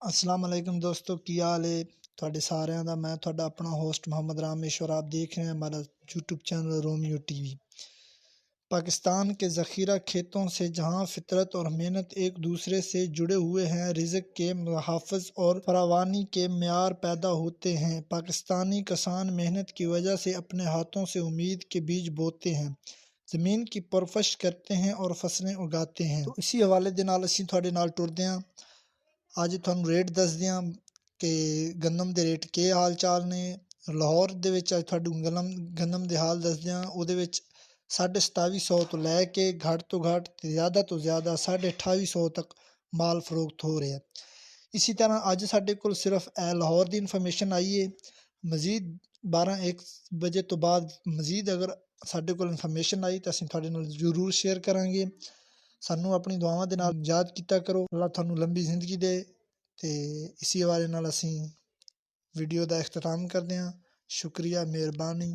अस्सलाम वालेकुम दोस्तों, की हाल है ਤੁਹਾਡੇ ਸਾਰਿਆਂ ਦਾ। मैं ਤੁਹਾਡਾ अपना होस्ट मोहम्मद रामेश्वर। आप देख रहे हैं हमारा YouTube channel Romeo TV. Pakistan के ज़ख़ीरा खेतों से जहां फितरत और मेहनत एक दूसरे से जुड़े हुए हैं, रिज़्क़ के मुहाफ़िज़ और फरावानी के मेयार पैदा होते हैं। पाकिस्तानी किसान मेहनत की वजह से अपने हाथों से उम्मीद के बीज बोते हैं, ज़मीन की परवरिश करते हैं और फसलें उगाते हैं। तो इसी हवाले दे नाल असीं तुहाडे नाल टुरदे हां। ਅੱਜ ਤੁਹਾਨੂੰ ਰੇਟ ਦੱਸਦੇ ਹਾਂ ਕਿ ਗੰਦਮ ਦੇ ਰੇਟ ਕੀ ਹਾਲ ਚਾਲ ਨੇ। ਲਾਹੌਰ ਦੇ ਵਿੱਚ ਅੱਜ ਤੁਹਾਨੂੰ ਗੰਦਮ ਦੇ ਹਾਲ ਦੱਸਦੇ ਹਾਂ। ਉਹਦੇ ਵਿੱਚ 2750 ਤੋਂ ਲੈ ਕੇ ਘੱਟ ਤੋਂ ਘੱਟ ਤੇ ਜ਼ਿਆਦਾ ਤੋਂ ਜ਼ਿਆਦਾ 2850 ਤੱਕ ਮਾਲ ਫਰੋਖਤ ਹੋ ਰਿਹਾ। ਇਸੇ ਤਰ੍ਹਾਂ ਅੱਜ ਸਾਡੇ ਕੋਲ ਸਿਰਫ ਇਹ ਲਾਹੌਰ ਦੀ ਇਨਫੋਰਮੇਸ਼ਨ ਆਈ ਹੈ। ਮਜ਼ੀਦ 12-1 ਵਜੇ ਤੋਂ ਬਾਅਦ ਮਜ਼ੀਦ ਅਗਰ ਸਾਡੇ ਕੋਲ ਇਨਫੋਰਮੇਸ਼ਨ ਆਈ ਤਾਂ ਅਸੀਂ ਤੁਹਾਡੇ ਨਾਲ ਜ਼ਰੂਰ ਸ਼ੇਅਰ ਕਰਾਂਗੇ। ਸਾਨੂੰ ਆਪਣੀ ਦੁਆਵਾਂ ਦੇ ਨਾਲ ਯਾਦ ਕੀਤਾ ਕਰੋ। ਅੱਲਾਹ ਤੁਹਾਨੂੰ ਲੰਬੀ ਜ਼ਿੰਦਗੀ ਦੇ। ਤੇ ਇसी हवाले नाल असीं वीडियो का इख्तिताम करते हैं। शुक्रिया, मेहरबानी।